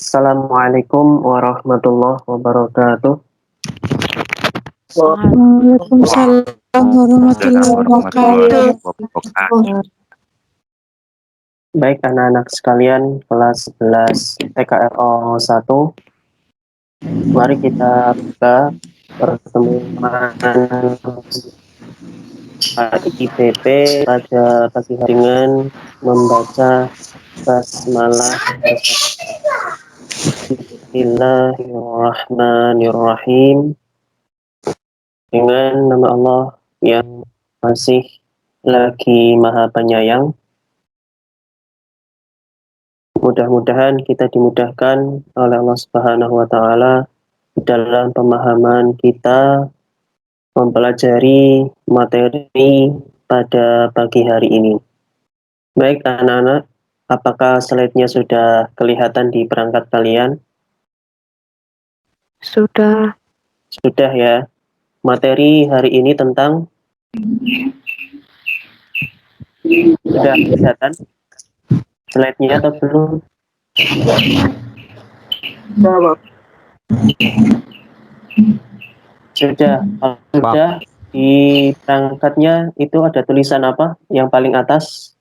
Assalamualaikum warahmatullahi wabarakatuh. Waalaikumsalam warahmatullahi wabarakatuh. Baik anak-anak sekalian kelas 11 TKRO 1, mari kita buka pertemuan IPP pada pagi hari dengan membaca basmalah. Bismillahirrahmanirrahim. Dengan nama Allah yang masih lagi Maha Penyayang. Mudah-mudahan kita dimudahkan oleh Allah Subhanahu wa Ta'ala dalam pemahaman kita mempelajari materi pada pagi hari ini. Baik anak-anak, apakah slide-nya sudah kelihatan di perangkat kalian? Sudah. Sudah ya. Materi hari ini tentang sudah kelihatan slide-nya atau belum? Sudah. Kalau sudah, di perangkatnya itu ada tulisan apa yang paling atas?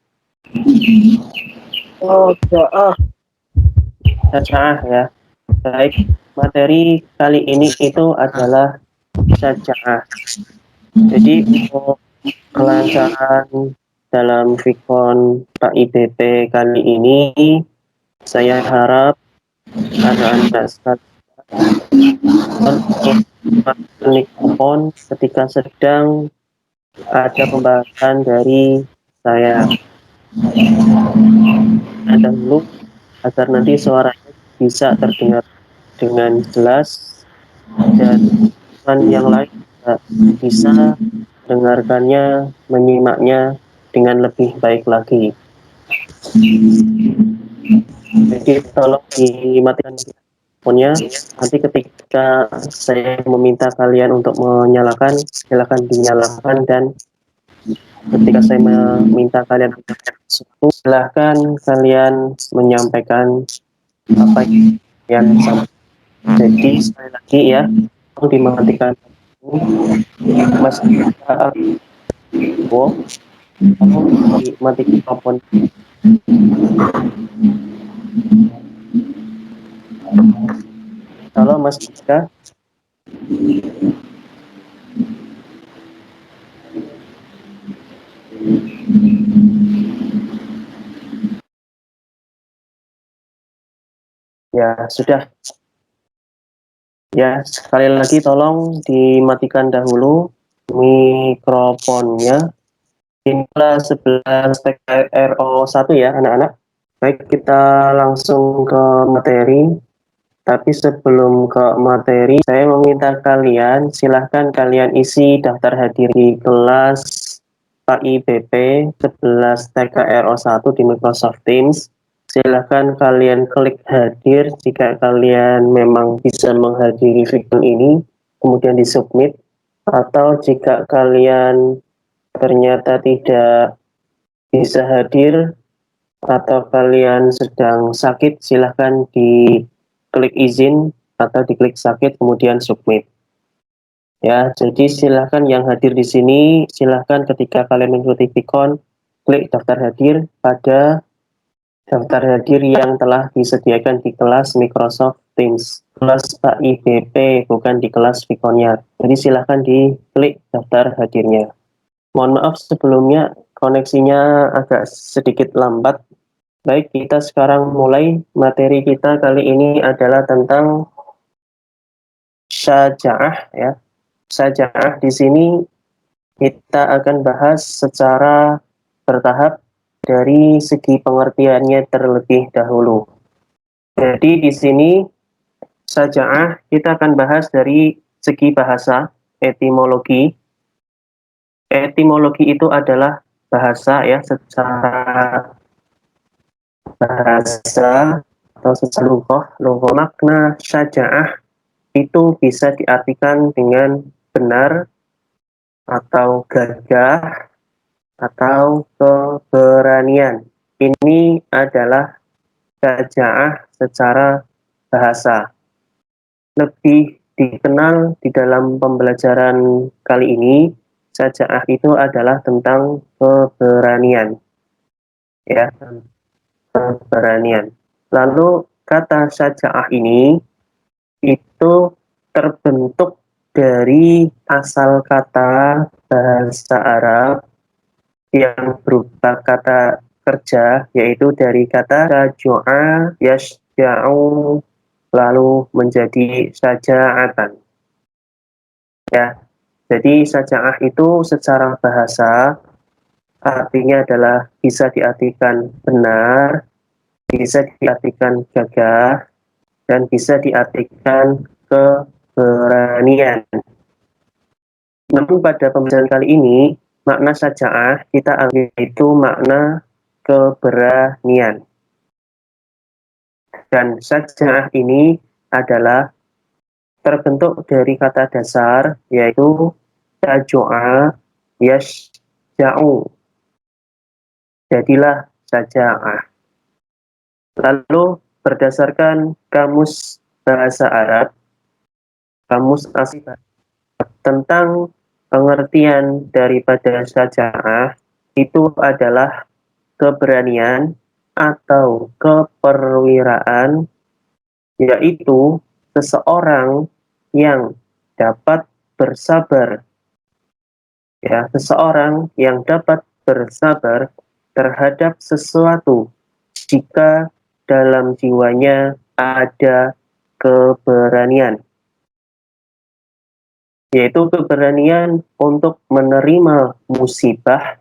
Saja'ah ya. Baik, materi kali ini itu adalah saja'ah. Jadi untuk kelancaran dalam Vikon Pak IPP kali ini, saya harap anak-anak sekalian mikrofon ketika sedang ada pembahasan dari saya. Dahulu agar nanti suaranya bisa terdengar dengan jelas dan yang lain juga bisa mendengarkannya, menyimaknya dengan lebih baik lagi. Jadi tolong dimatikan mikrofonnya. Nanti ketika saya meminta kalian untuk menyalakan, silakan dinyalakan, dan ketika saya meminta kalian silahkan kalian menyampaikan apa yang sama. Jadi sekali lagi ya, tolong dimatikan Mas tolong dimatikan mikrofon. Halo Mas Dika. Ya, sudah. Ya, sekali lagi tolong dimatikan dahulu mikrofonnya. Ini kelas 11 TKRO 1 ya, anak-anak. Baik, kita langsung ke materi. Tapi sebelum ke materi, saya meminta kalian, silahkan kalian isi daftar hadir di kelas KIPP 11 TKRO 1 di Microsoft Teams. Silahkan kalian klik hadir jika kalian memang bisa menghadiri video ini, kemudian disubmit. Atau jika kalian ternyata tidak bisa hadir atau kalian sedang sakit, silahkan diklik izin atau diklik sakit kemudian submit. Ya, jadi silahkan yang hadir di sini, silahkan ketika kalian mengikuti Vikon, klik daftar hadir pada daftar hadir yang telah disediakan di kelas Microsoft Teams. Kelas IPP, bukan di kelas Vikonnya. Jadi silahkan diklik daftar hadirnya. Mohon maaf sebelumnya koneksinya agak sedikit lambat. Baik, kita sekarang mulai. Materi kita kali ini adalah tentang syaja'ah ya. Syaja'ah di sini kita akan bahas secara bertahap dari segi pengertiannya terlebih dahulu. Jadi di sini syaja'ah kita akan bahas dari segi bahasa, etimologi. Etimologi itu adalah bahasa ya, secara bahasa atau secara lugah makna syaja'ah itu bisa diartikan dengan benar atau gagah atau keberanian. Ini adalah syaja'ah secara bahasa. Lebih dikenal di dalam pembelajaran kali ini, syaja'ah itu adalah tentang keberanian. Ya, keberanian. Lalu kata syaja'ah ini itu terbentuk dari asal kata bahasa Arab yang berupa kata kerja, yaitu dari kata syaja'a yasja'u lalu menjadi syaja'atan. Ya, jadi syaja'ah itu secara bahasa artinya adalah bisa diartikan benar, bisa diartikan gagah, dan bisa diartikan keberanian. Namun pada pembelajaran kali ini, makna syaja'ah kita ambil itu makna keberanian. Dan syaja'ah ini adalah terbentuk dari kata dasar, yaitu syaja'a yasja'u. Jadilah syaja'ah. Lalu berdasarkan kamus bahasa Arab, kamus asli tentang pengertian daripada syaja'ah itu adalah keberanian atau keperwiraan, yaitu seseorang yang dapat bersabar, ya, seseorang yang dapat bersabar terhadap sesuatu jika dalam jiwanya ada keberanian, yaitu keberanian untuk menerima musibah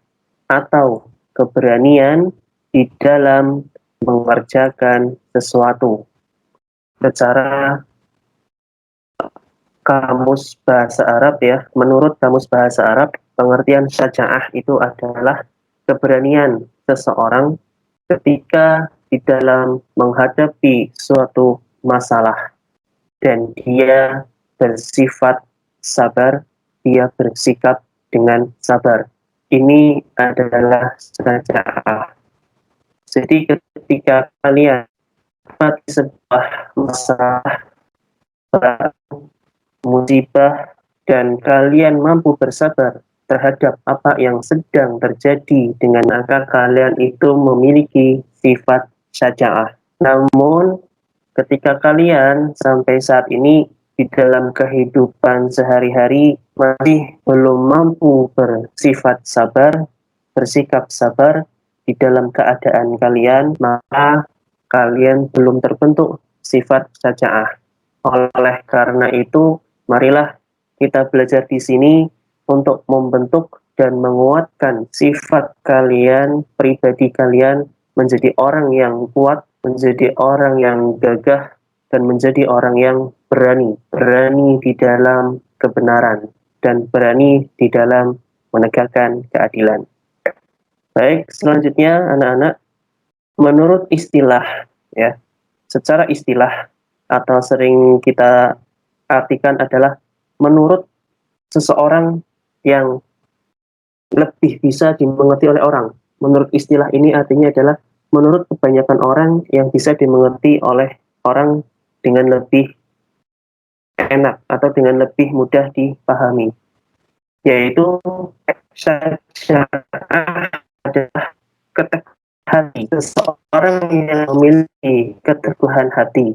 atau keberanian di dalam mengerjakan sesuatu. Secara kamus bahasa Arab ya, menurut kamus bahasa Arab, pengertian syaja'ah itu adalah keberanian seseorang ketika di dalam menghadapi suatu masalah dan dia bersifat sabar, dia bersikap dengan sabar. Ini adalah syaja'ah. Jadi ketika kalian dapat sebuah masalah, musibah, dan kalian mampu bersabar terhadap apa yang sedang terjadi dengan maka kalian itu memiliki sifat syaja'ah. Namun ketika kalian sampai saat ini di dalam kehidupan sehari-hari masih belum mampu bersifat sabar, bersikap sabar di dalam keadaan kalian, maka kalian belum terbentuk sifat syaja'ah. Oleh karena itu, marilah kita belajar di sini untuk membentuk dan menguatkan sifat kalian, pribadi kalian, menjadi orang yang kuat, menjadi orang yang gagah, dan menjadi orang yang berani. Berani di dalam kebenaran, dan berani di dalam menegakkan keadilan. Baik, selanjutnya anak-anak, menurut istilah, ya, secara istilah atau sering kita artikan adalah menurut seseorang yang lebih bisa dimengerti oleh orang. Menurut istilah ini artinya adalah menurut kebanyakan orang yang bisa dimengerti oleh orang dengan lebih enak atau dengan lebih mudah dipahami. Yaitu syaja'ah adalah keteguhan hati. Seseorang yang memiliki keteguhan hati.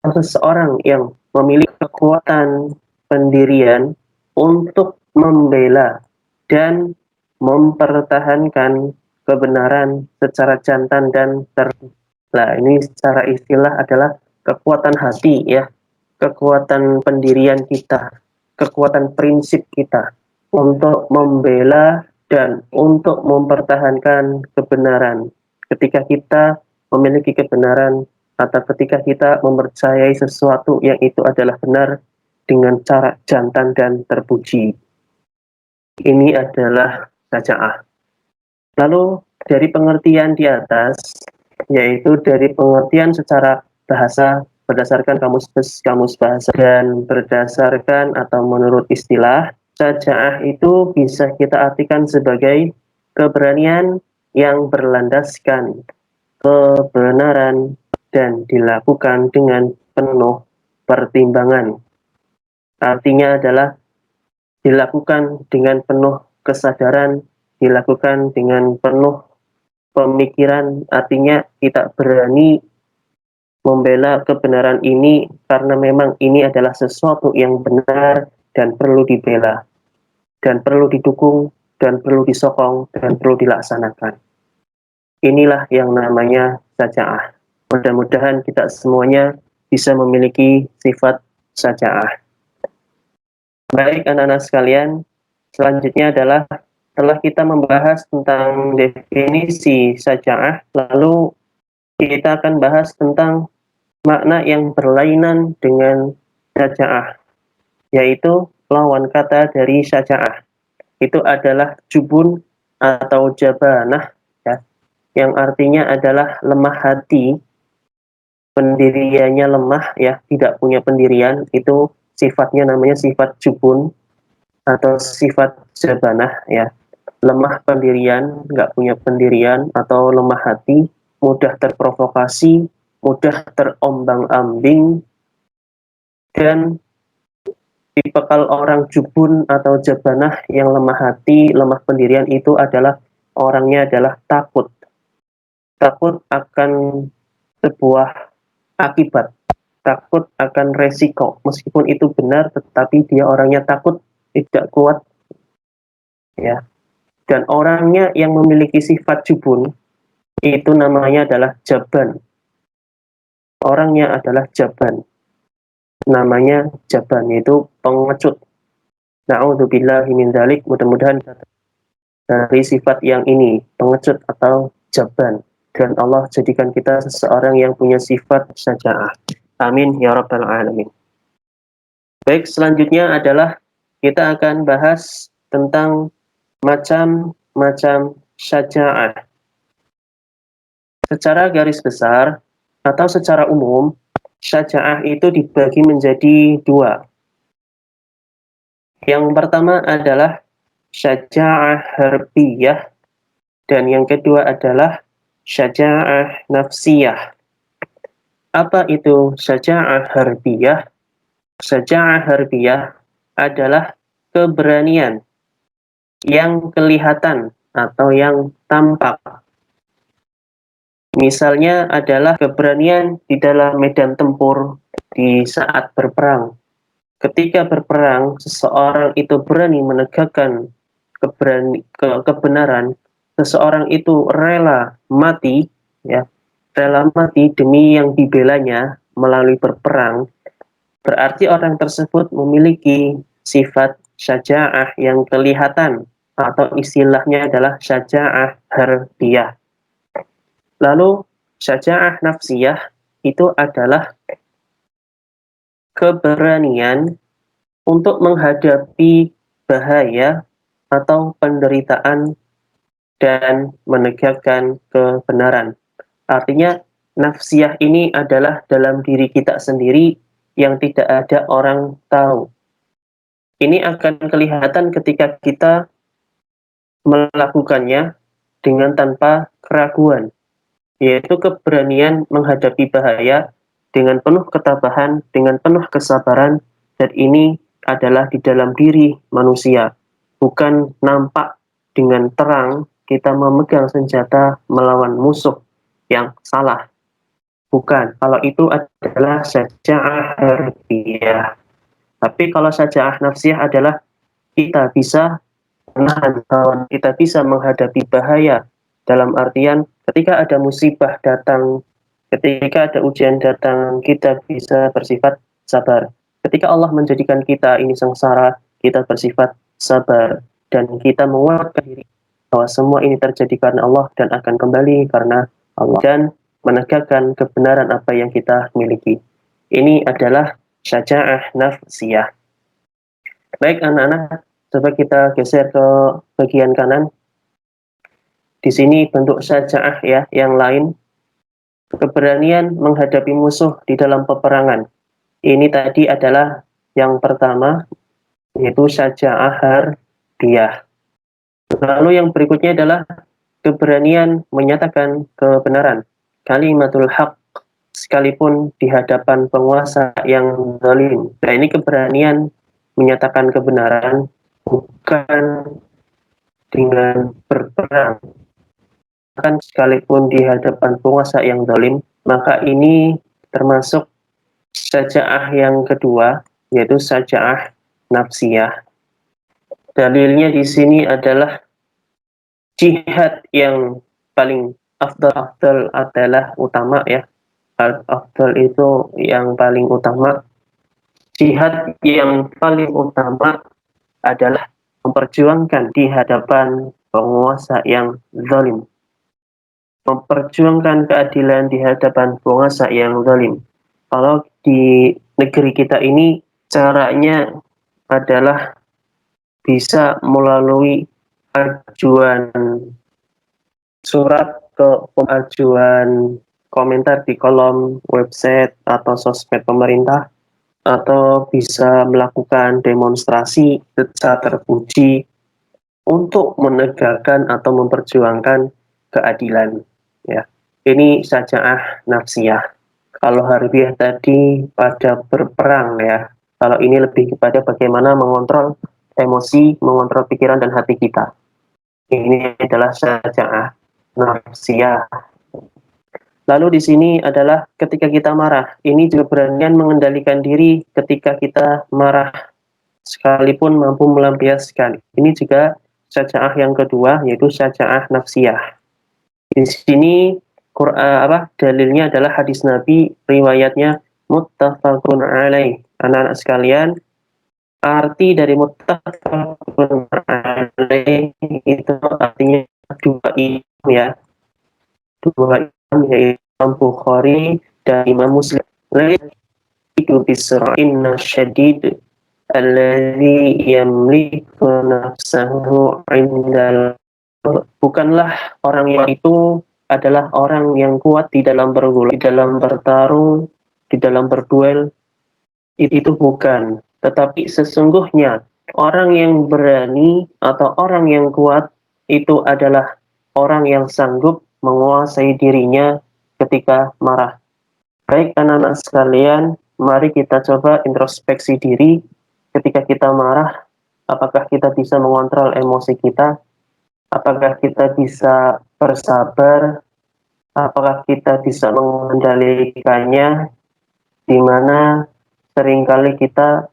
Seseorang yang memiliki kekuatan pendirian untuk membela dan mempertahankan kebenaran secara jantan dan terbuka. Nah, ini secara istilah adalah kekuatan hati ya, kekuatan pendirian kita, kekuatan prinsip kita untuk membela dan untuk mempertahankan kebenaran. Ketika kita memiliki kebenaran atau ketika kita mempercayai sesuatu yang itu adalah benar dengan cara jantan dan terpuji. Ini adalah syaja'ah. Lalu dari pengertian di atas, yaitu dari pengertian secara bahasa berdasarkan kamus bahasa dan berdasarkan atau menurut istilah, syaja'ah itu bisa kita artikan sebagai keberanian yang berlandaskan kebenaran dan dilakukan dengan penuh pertimbangan. Artinya adalah dilakukan dengan penuh kesadaran, dilakukan dengan penuh pemikiran, artinya kita berani membela kebenaran ini karena memang ini adalah sesuatu yang benar dan perlu dibela, dan perlu didukung, dan perlu disokong, dan perlu dilaksanakan. Inilah yang namanya syaja'ah. Mudah-mudahan kita semuanya bisa memiliki sifat syaja'ah. Baik anak-anak sekalian, selanjutnya adalah setelah kita membahas tentang definisi syaja'ah, lalu kita akan bahas tentang makna yang berlainan dengan syaja'ah, yaitu lawan kata dari syaja'ah. Itu adalah jubun atau jabanah, ya, yang artinya adalah lemah hati, pendiriannya lemah, ya, tidak punya pendirian. Itu sifatnya namanya sifat jubun atau sifat jabanah, ya, lemah pendirian, nggak punya pendirian atau lemah hati, mudah terprovokasi, mudah terombang-ambing, dan tipikal orang jubun atau jabanah yang lemah hati, lemah pendirian itu adalah orangnya adalah takut. Takut akan sebuah akibat, takut akan resiko. Meskipun itu benar, tetapi dia orangnya takut, tidak kuat, ya. Dan orangnya yang memiliki sifat jubun, itu namanya adalah jaban. Orangnya adalah jaban. Namanya jaban, yaitu pengecut. Na'udzubillahi min dzalik, mudah-mudahan dari sifat yang ini, pengecut atau jaban. Dan Allah jadikan kita seseorang yang punya sifat syaja'ah. Amin ya rabbal alamin. Baik, selanjutnya adalah kita akan bahas tentang macam-macam syaja'ah. Secara garis besar atau secara umum, syaja'ah itu dibagi menjadi dua. Yang pertama adalah syaja'ah harbiyah, dan yang kedua adalah syaja'ah nafsiyah. Apa itu syaja'ah harbiyah? Syaja'ah harbiyah adalah keberanian yang kelihatan atau yang tampak. Misalnya adalah keberanian di dalam medan tempur di saat berperang. Ketika berperang, seseorang itu berani menegakkan kebenaran, seseorang itu rela mati, ya, rela mati demi yang dibelanya melalui berperang, berarti orang tersebut memiliki sifat syaja'ah yang kelihatan, atau istilahnya adalah syaja'ah harbiyah. Lalu syaja'ah nafsiyah itu adalah keberanian untuk menghadapi bahaya atau penderitaan dan menegakkan kebenaran. Artinya nafsiyah ini adalah dalam diri kita sendiri yang tidak ada orang tahu. Ini akan kelihatan ketika kita melakukannya dengan tanpa keraguan, yaitu keberanian menghadapi bahaya dengan penuh ketabahan, dengan penuh kesabaran, dan ini adalah di dalam diri manusia, bukan nampak dengan terang kita memegang senjata melawan musuh yang salah. Bukan, kalau itu adalah syaja'ah harbiyah. Tapi kalau syaja'ah nafsiyah adalah kita bisa menahan hawa, kita bisa menghadapi bahaya, dalam artian ketika ada musibah datang, ketika ada ujian datang, kita bisa bersifat sabar. Ketika Allah menjadikan kita ini sengsara, kita bersifat sabar dan kita menguatkan diri bahwa semua ini terjadi karena Allah dan akan kembali karena Allah, dan menegakkan kebenaran apa yang kita miliki. Ini adalah syaja'ah nafsiyah. Baik anak-anak, coba kita geser ke bagian kanan. Di sini bentuk syaja'ah, ya, yang lain. Keberanian menghadapi musuh di dalam peperangan. Ini tadi adalah yang pertama, yaitu syaja'ah harbiyah. Lalu yang berikutnya adalah keberanian menyatakan kebenaran. Kalimatul haq, sekalipun di hadapan penguasa yang zalim. Nah, ini keberanian menyatakan kebenaran bukan dengan berperang. Bahkan sekalipun di hadapan penguasa yang zalim, maka ini termasuk syaja'ah yang kedua, yaitu syaja'ah nafsiyah. Dalilnya di sini adalah jihad yang paling afdal adalah utama ya. Afdal itu yang paling utama. Jihad yang paling utama adalah memperjuangkan di hadapan penguasa yang zalim. Memperjuangkan keadilan di hadapan penguasa yang zalim. Kalau di negeri kita ini caranya adalah bisa melalui ajuan surat ke ajuan komentar di kolom website atau sosmed pemerintah, atau bisa melakukan demonstrasi secara terpuji untuk menegakkan atau memperjuangkan keadilan. Ya, ini syaja'ah nafsiyah. Kalau harfiah tadi pada berperang ya. Kalau ini lebih kepada bagaimana mengontrol emosi, mengontrol pikiran dan hati kita. Ini adalah syaja'ah nafsiyah. Lalu di sini adalah ketika kita marah. Ini juga beranian mengendalikan diri ketika kita marah, sekalipun mampu melampiaskan. Ini juga syaja'ah yang kedua, yaitu syaja'ah nafsiyah. Di sini dalilnya adalah hadis Nabi, riwayatnya muttafaqun alaih. Anak-anak sekalian, arti dari muttafaqun alaih itu artinya dua imam ya. Dua imam yaitu Imam Bukhari dan Imam Muslim. Itu bisra inna syadid alladhi yamliku nafsahu indal. Bukanlah orang yang itu adalah orang yang kuat di dalam bergulat, di dalam bertarung, di dalam berduel. Itu bukan. Tetapi sesungguhnya orang yang berani atau orang yang kuat itu adalah orang yang sanggup menguasai dirinya ketika marah. Baik anak-anak sekalian, mari kita coba introspeksi diri ketika kita marah. Apakah kita bisa mengontrol emosi kita? Apakah kita bisa bersabar? Apakah kita bisa mengendalikannya? Di mana seringkali kita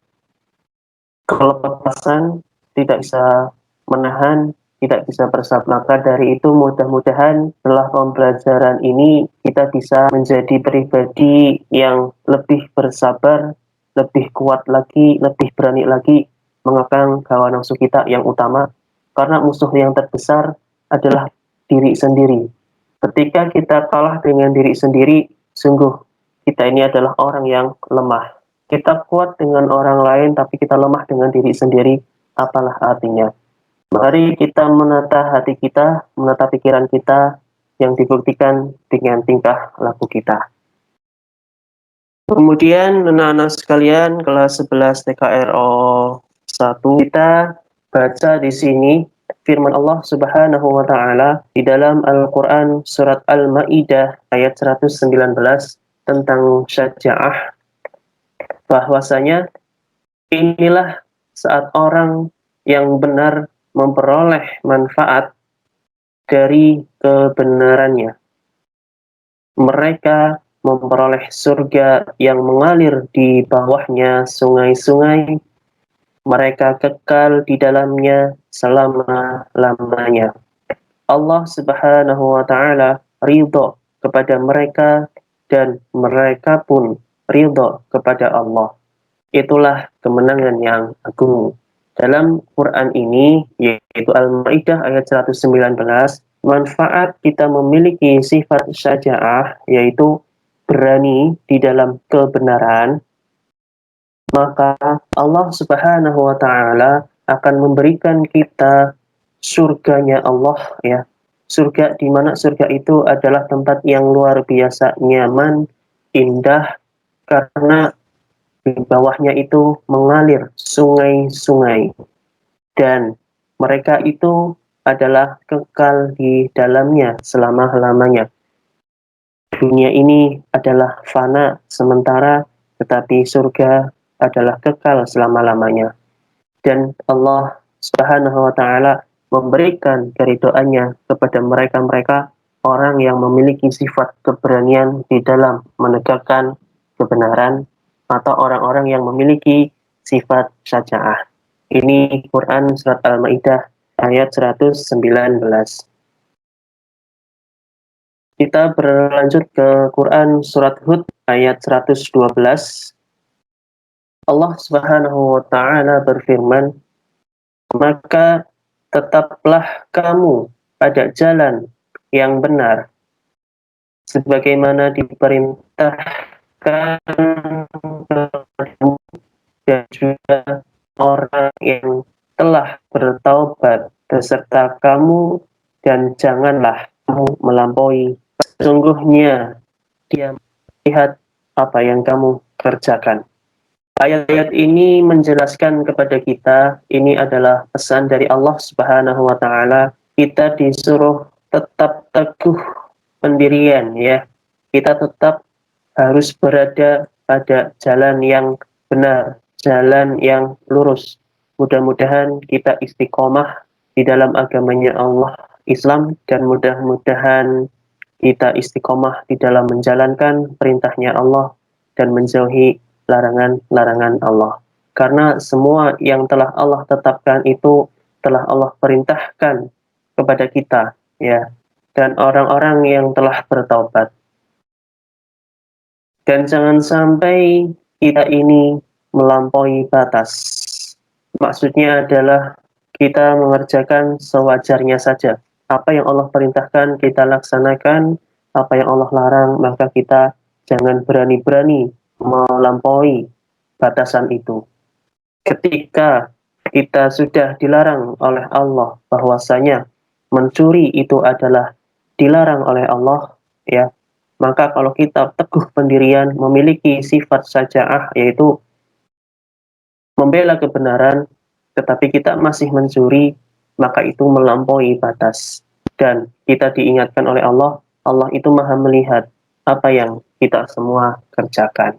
kelepasan, tidak bisa menahan, tidak bisa bersabar. Maka dari itu mudah-mudahan setelah pembelajaran ini kita bisa menjadi pribadi yang lebih bersabar, lebih kuat lagi, lebih berani lagi mengekang hawa nafsu kita yang utama. Karena musuh yang terbesar adalah diri sendiri. Ketika kita kalah dengan diri sendiri, sungguh kita ini adalah orang yang lemah. Kita kuat dengan orang lain, tapi kita lemah dengan diri sendiri. Apalah artinya? Mari kita menata hati kita, menata pikiran kita, yang dibuktikan dengan tingkah laku kita. Kemudian, anak-anak sekalian, kelas 11 TKRO 1, kita baca di sini firman Allah Subhanahu wa taala di dalam Al-Qur'an surat Al-Maidah ayat 119 tentang syaja'ah, bahwasanya inilah saat orang yang benar memperoleh manfaat dari kebenarannya. Mereka memperoleh surga yang mengalir di bawahnya sungai-sungai. Mereka kekal di dalamnya selama-lamanya. Allah Subhanahu wa taala ridho kepada mereka dan mereka pun ridho kepada Allah. Itulah kemenangan yang agung. Dalam Quran ini, yaitu Al-Maidah ayat 119, manfaat kita memiliki sifat syaja'ah, yaitu berani di dalam kebenaran, maka Allah Subhanahu wa taala akan memberikan kita surganya Allah ya. Surga di mana surga itu adalah tempat yang luar biasa nyaman, indah, karena di bawahnya itu mengalir sungai-sungai dan mereka itu adalah kekal di dalamnya selama-lamanya. dunia ini adalah fana sementara, tetapi surga adalah kekal selama-lamanya. Dan Allah Subhanahu wa taala memberikan keridhaannya kepada mereka-mereka orang yang memiliki sifat keberanian di dalam menegakkan kebenaran atau orang-orang yang memiliki sifat syaja'ah. Ini Quran surat Al-Maidah ayat 119. Kita berlanjut ke Quran surat Hud ayat 112. Allah Subhanahu wa taala berfirman, "Maka tetaplah kamu pada jalan yang benar sebagaimana diperintahkan kepadamu dan juga orang yang telah bertaubat beserta kamu, dan janganlah kamu melampaui. Sesungguhnya Dia melihat apa yang kamu kerjakan." Ayat-ayat ini menjelaskan kepada kita, ini adalah pesan dari Allah Subhanahu wa taala. Kita disuruh tetap teguh pendirian, ya. Kita tetap harus berada pada jalan yang benar, jalan yang lurus. Mudah-mudahan kita istiqomah di dalam agamanya Allah Islam, dan mudah-mudahan kita istiqomah di dalam menjalankan perintahnya Allah dan menjauhi larangan-larangan Allah. Karena semua yang telah Allah tetapkan itu telah Allah perintahkan kepada kita, ya, dan orang-orang yang telah bertaubat. Dan jangan sampai kita ini melampaui batas. Maksudnya adalah kita mengerjakan sewajarnya saja. Apa yang Allah perintahkan kita laksanakan, apa yang Allah larang maka kita jangan berani-berani melampaui batasan itu. Ketika kita sudah dilarang oleh Allah bahwasanya mencuri itu adalah dilarang oleh Allah, ya, maka kalau kita teguh pendirian, memiliki sifat syaja'ah, yaitu membela kebenaran, tetapi kita masih mencuri, maka itu melampaui batas. Dan kita diingatkan oleh Allah, Allah itu maha melihat apa yang kita semua kerjakan.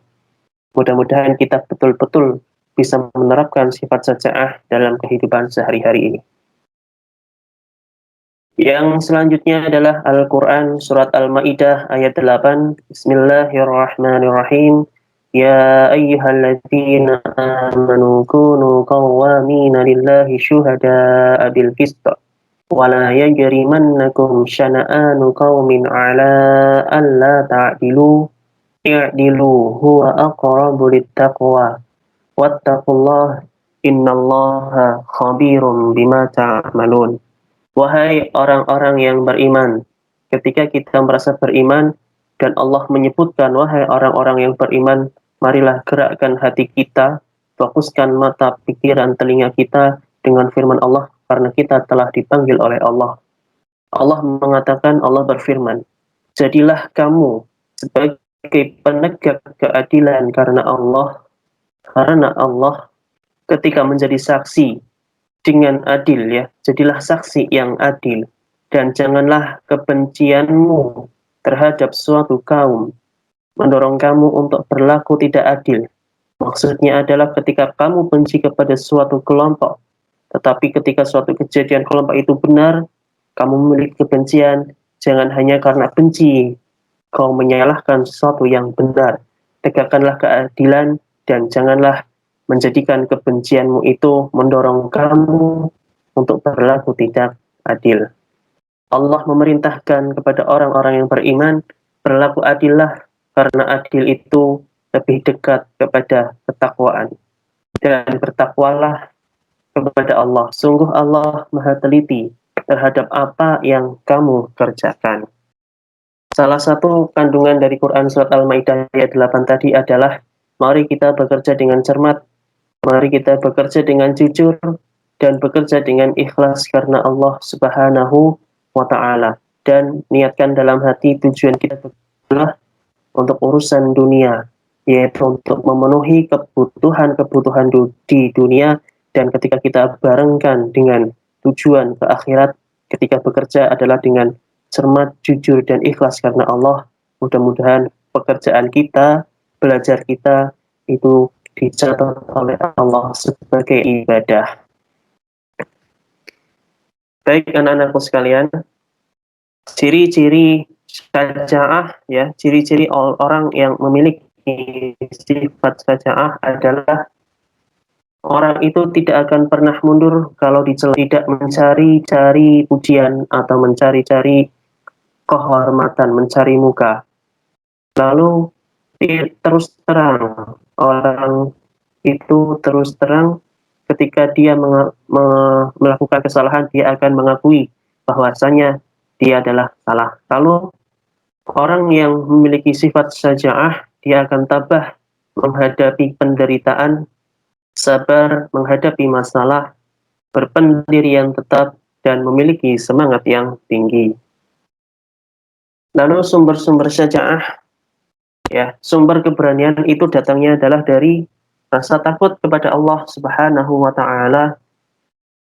Mudah-mudahan kita betul-betul bisa menerapkan sifat syaja'ah dalam kehidupan sehari-hari ini. Yang selanjutnya adalah Al-Quran Surat Al-Ma'idah ayat 8. Bismillahirrahmanirrahim. Ya ayyuhalladzina amanu kunu qawwamina lillahi syuhada'a bil qist wa la yajrimannakum syana'anu qawmin ala alla ta'dilu i'dilu huwa aqrabu littaqwa wattaqullah innallaha khabirum bima ta'malun. Wahai orang-orang yang beriman, ketika kita merasa beriman dan Allah menyebutkan wahai orang-orang yang beriman, marilah gerakkan hati kita, fokuskan mata, pikiran, telinga kita dengan firman Allah, karena kita telah dipanggil oleh Allah. Allah mengatakan, Allah berfirman, jadilah kamu sebagai penegak keadilan karena Allah ketika menjadi saksi dengan adil, ya, jadilah saksi yang adil, dan janganlah kebencianmu terhadap suatu kaum mendorong kamu untuk berlaku tidak adil. Maksudnya adalah ketika kamu benci kepada suatu kelompok, tetapi ketika suatu kejadian kelompok itu benar, kamu memiliki kebencian, jangan hanya karena benci kau menyalahkan sesuatu yang benar. Tegakkanlah keadilan dan janganlah menjadikan kebencianmu itu mendorong kamu untuk berlaku tidak adil. Allah memerintahkan kepada orang-orang yang beriman, berlaku adillah, karena adil itu lebih dekat kepada ketakwaan. Dan bertakwalah kepada Allah. Sungguh Allah maha teliti terhadap apa yang kamu kerjakan. Salah satu kandungan dari Quran Surat Al-Maidah ayat 8 tadi adalah, mari kita bekerja dengan cermat, mari kita bekerja dengan jujur, dan bekerja dengan ikhlas karena Allah Subhanahu wa ta'ala. Dan niatkan dalam hati tujuan kita adalah untuk urusan dunia, yaitu untuk memenuhi kebutuhan-kebutuhan di dunia, dan ketika kita barengkan dengan tujuan ke akhirat, ketika bekerja adalah dengan cermat, jujur, dan ikhlas karena Allah, Mudah-mudahan pekerjaan kita, belajar kita itu dicatat oleh Allah sebagai ibadah. Baik anak-anakku sekalian, ciri-ciri syaja'ah ya, ciri-ciri orang yang memiliki sifat syaja'ah adalah orang itu tidak akan pernah mundur kalau dicela, tidak mencari-cari pujian atau mencari-cari kehormatan, mencari muka. Lalu terus terang, orang itu terus terang ketika dia melakukan kesalahan, dia akan mengakui bahwasanya dia adalah salah. Lalu orang yang memiliki sifat syaja'ah, dia akan tabah menghadapi penderitaan, sabar menghadapi masalah, berpendirian tetap, dan memiliki semangat yang tinggi. Lalu sumber-sumber syaja'ah, ya, sumber keberanian itu datangnya adalah dari rasa takut kepada Allah Subhanahu wa Ta'ala.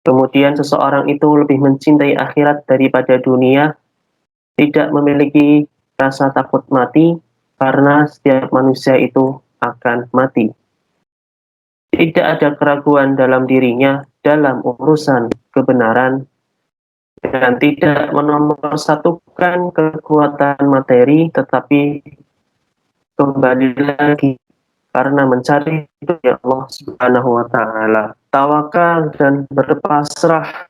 Kemudian seseorang itu lebih mencintai akhirat daripada dunia, tidak memiliki rasa takut mati karena setiap manusia itu akan mati. Tidak ada keraguan dalam dirinya dalam urusan kebenaran dan tidak menomorsatukan kekuatan materi, tetapi kembali lagi karena mencari itu ya Allah Subhanahu wa Ta'ala. Tawakal dan berpasrah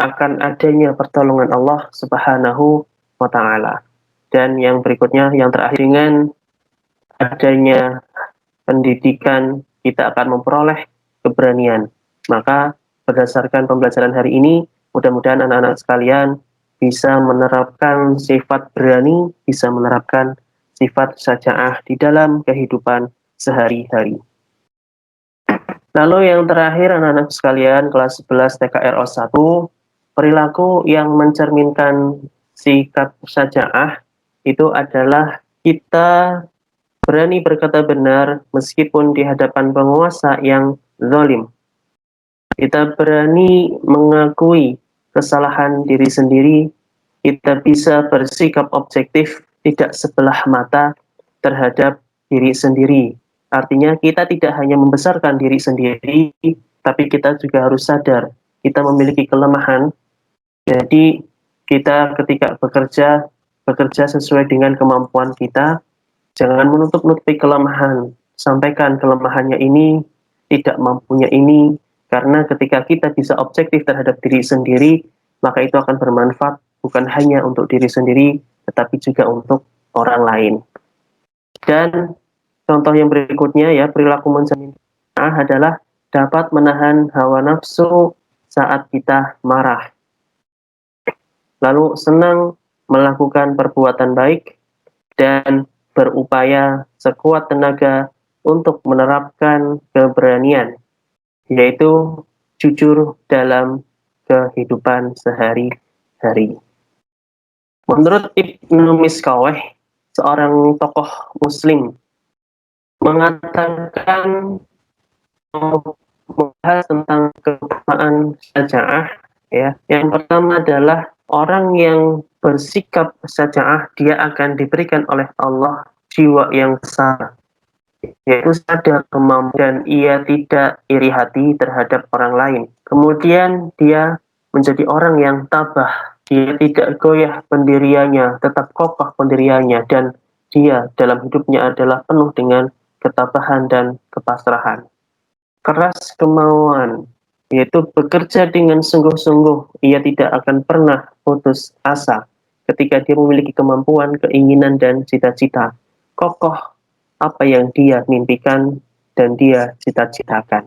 akan adanya pertolongan Allah Subhanahu wa Ta'ala. Dan yang berikutnya, yang terakhir, dengan adanya pendidikan kita akan memperoleh keberanian. Maka berdasarkan pembelajaran hari ini, mudah-mudahan anak-anak sekalian bisa menerapkan sifat berani, bisa menerapkan sifat syaja'ah di dalam kehidupan sehari-hari. Lalu yang terakhir anak-anak sekalian, kelas 11 TKRO 1, perilaku yang mencerminkan sikap syaja'ah itu adalah kita berani berkata benar meskipun di hadapan penguasa yang zalim. Kita berani mengakui kesalahan diri sendiri. Kita bisa bersikap objektif, tidak sebelah mata terhadap diri sendiri. Artinya kita tidak hanya membesarkan diri sendiri, tapi kita juga harus sadar kita memiliki kelemahan. Jadi kita ketika bekerja sesuai dengan kemampuan kita. Jangan menutup-nutupi kelemahan. Sampaikan kelemahannya ini, tidak mampunya ini, karena ketika kita bisa objektif terhadap diri sendiri, maka itu akan bermanfaat bukan hanya untuk diri sendiri, tetapi juga untuk orang lain. Dan contoh yang berikutnya ya, perilaku mencerminkan adalah dapat menahan hawa nafsu saat kita marah. Lalu senang melakukan perbuatan baik dan berupaya sekuat tenaga untuk menerapkan keberanian, yaitu jujur dalam kehidupan sehari-hari. Menurut Ibnu Miskaweh, seorang tokoh muslim, mengatakan membahas tentang keutamaan syaja'ah, ya. Yang pertama adalah orang yang bersikap syaja'ah, dia akan diberikan oleh Allah jiwa yang besar, yaitu sadar kemampuan dan ia tidak iri hati terhadap orang lain. Kemudian dia menjadi orang yang tabah, dia tidak goyah pendiriannya, tetap kokoh pendiriannya, dan dia dalam hidupnya adalah penuh dengan ketabahan dan kepasrahan. Keras kemauan, yaitu bekerja dengan sungguh-sungguh, ia tidak akan pernah putus asa ketika dia memiliki kemampuan, keinginan, dan cita-cita. Kokoh apa yang dia mimpikan dan dia cita-citakan.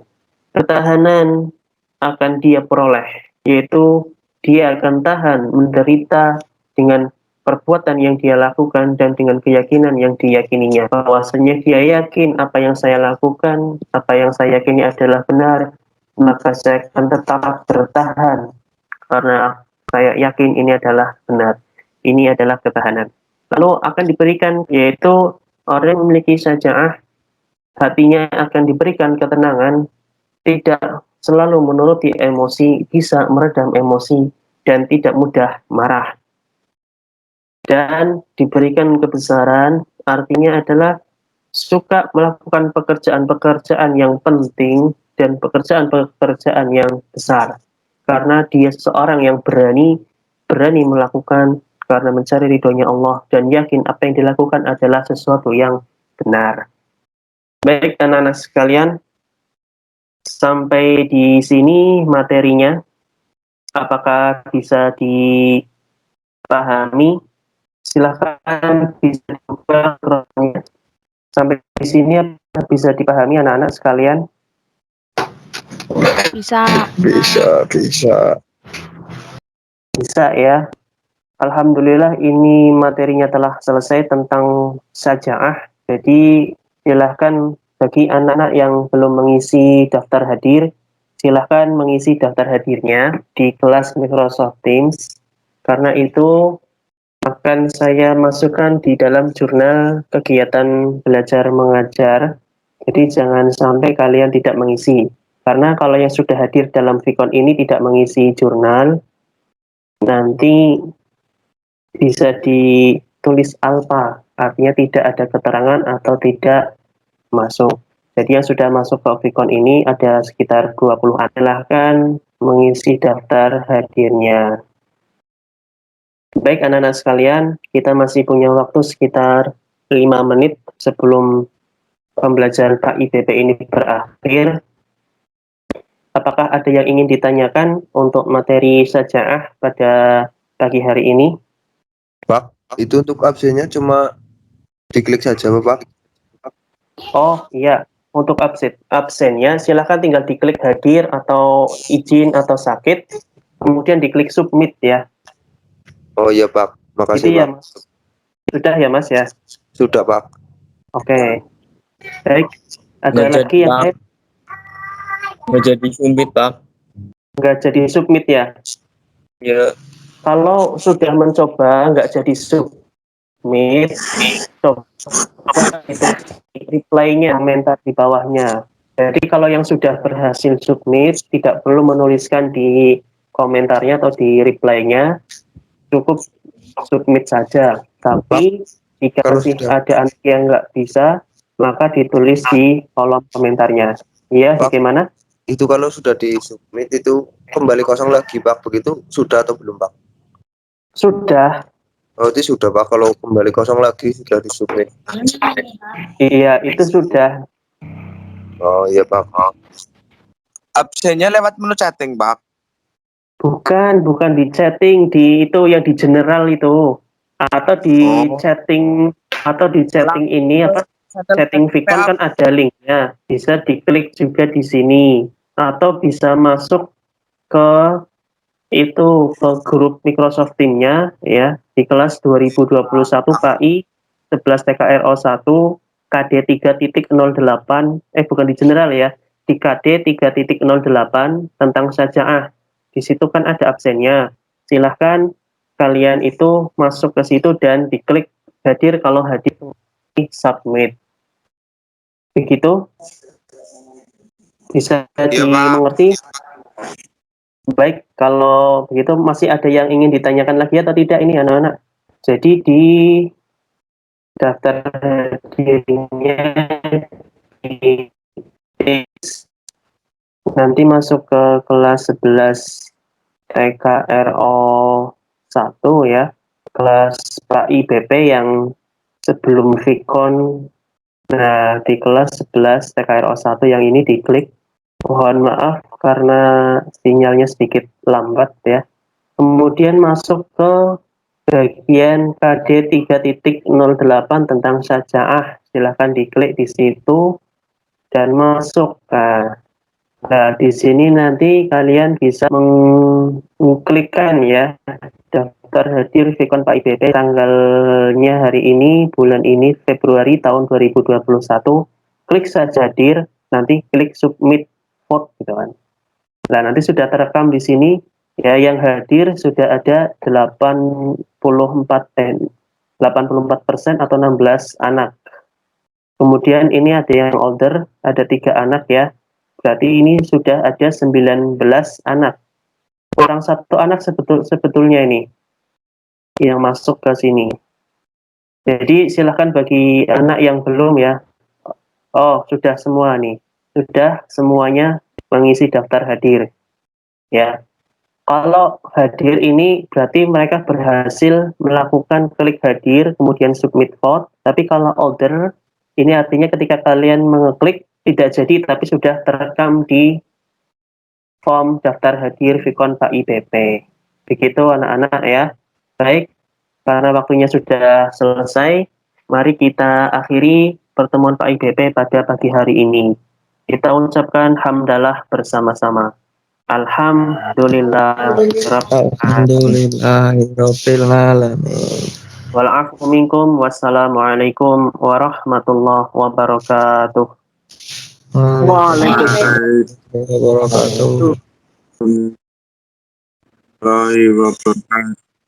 Ketahanan akan dia peroleh, yaitu dia akan tahan menderita dengan perbuatan yang dia lakukan dan dengan keyakinan yang diyakininya, bahwasanya dia yakin apa yang saya lakukan, apa yang saya yakini adalah benar, maka saya akan tetap bertahan karena saya yakin ini adalah benar. Ini adalah ketahanan. Lalu akan diberikan, yaitu orang yang memiliki syaja'ah, hatinya akan diberikan ketenangan, tidak selalu menuruti emosi, bisa meredam emosi, dan tidak mudah marah. dan diberikan kebesaran, artinya adalah suka melakukan pekerjaan-pekerjaan yang penting dan pekerjaan-pekerjaan yang besar. Karena dia seorang yang berani melakukan karena mencari ridhonya Allah dan yakin apa yang dilakukan adalah sesuatu yang benar. Baik anak-anak sekalian, sampai di sini materinya. Apakah bisa dipahami? Silahkan bisa dibuka Qurannya. Sampai di sini apakah bisa dipahami anak-anak sekalian? Bisa. Bisa ya. Alhamdulillah ini materinya telah selesai tentang sajaah. Jadi silahkan bagi anak-anak yang belum mengisi daftar hadir, silahkan mengisi daftar hadirnya di kelas Microsoft Teams. Karena itu akan saya masukkan di dalam jurnal kegiatan belajar mengajar. Jadi jangan sampai kalian tidak mengisi. Karena kalau yang sudah hadir dalam Vicon ini tidak mengisi jurnal, nanti bisa ditulis alfa, artinya tidak ada keterangan atau tidak masuk. Jadi yang sudah masuk ke Vicon ini ada sekitar 20 an. Silahkan mengisi daftar hadirnya. Baik anak-anak sekalian, kita masih punya waktu sekitar 5 menit sebelum pembelajaran KIPP ini berakhir. Apakah ada yang ingin ditanyakan untuk materi sajaah pada pagi hari ini? Pak, itu untuk absennya cuma diklik saja, Pak. Oh iya, untuk absennya silahkan tinggal diklik hadir atau izin atau sakit, kemudian diklik submit ya. Oh iya, Pak. Makasih, Itu ya Pak. Mas. Sudah ya Mas ya? Sudah, Pak. Oke. Baik, ada Nggak lagi jadi, yang Pak. lain? Nggak jadi sumbit, Pak. Nggak jadi submit ya? Ya, Kalau sudah mencoba nggak jadi submit, coba itu reply-nya, komentar di bawahnya. Jadi kalau yang sudah berhasil submit, tidak perlu menuliskan di komentarnya atau di reply-nya, cukup submit saja. Tapi jika Kalau masih sudah- ada anak yang nggak bisa, maka ditulis di kolom komentarnya. Iya, Pak. bagaimana? Itu kalau sudah di-submit itu kembali kosong lagi, Pak. Begitu sudah atau belum, Pak? Sudah. Oh, itu sudah, Pak. Kalau kembali kosong lagi sudah di-submit. Iya, itu sudah. Oh iya, Pak. absennya lewat menu chatting, Pak. Bukan di chatting, di itu yang di general itu. Atau di Oh. chatting ini apa? Chatting Vicon kan ada linknya, bisa diklik juga di sini, atau bisa masuk ke itu ke grup Microsoft Teams-nya ya di kelas 2021 KI 11 TKRO 1 KD 3.08 bukan di general ya, di KD 3.08 tentang sajaah. Di situ kan ada absennya. Silahkan kalian itu masuk ke situ dan diklik hadir, kalau hadir di submit. Begitu? Bisa dimengerti? Baik, kalau begitu masih ada yang ingin ditanyakan lagi atau tidak ini anak-anak? Jadi di daftar hadirnya di nanti masuk ke kelas 11 TKRO 1 ya, kelas PAIBP yang sebelum Vicon. Nah, di kelas 11 TKRO 1 yang ini diklik. Mohon maaf karena sinyalnya sedikit lambat ya. Kemudian masuk ke bagian KD 3.08 tentang sajaah. Silahkan diklik di situ dan masuk. Nah, di sini nanti kalian bisa mengklikkan ya daftar hadir Vicon PAIBP tanggalnya hari ini, bulan ini, Februari tahun 2021. Klik saja hadir, nanti klik submit vote gitu kan. Nah, nanti sudah terekam di sini ya, yang hadir sudah ada 84% atau 16 anak. Kemudian ini ada yang older, ada 3 anak ya. Berarti ini sudah ada 19 anak. Kurang 1 anak sebetulnya ini. yang masuk ke sini. Jadi silahkan bagi anak yang belum ya. Oh, sudah semua nih. Sudah semuanya mengisi daftar hadir. Ya. Kalau hadir ini berarti mereka berhasil melakukan klik hadir, kemudian submit vote. Tapi kalau order, ini artinya ketika kalian mengeklik, tidak jadi, tapi sudah terekam di form daftar hadir Vikon Pak IPP. Begitu anak-anak ya. Baik, karena waktunya sudah selesai, mari kita akhiri pertemuan Pak IPP pada pagi hari ini. Kita ucapkan hamdalah bersama-sama. Alhamdulillah. Alhamdulillahirabbil alamin. Wal'afu minkum. Wassalamualaikum warahmatullahi wabarakatuh. Waalaikumsalam warahmatullahi wabarakatuh.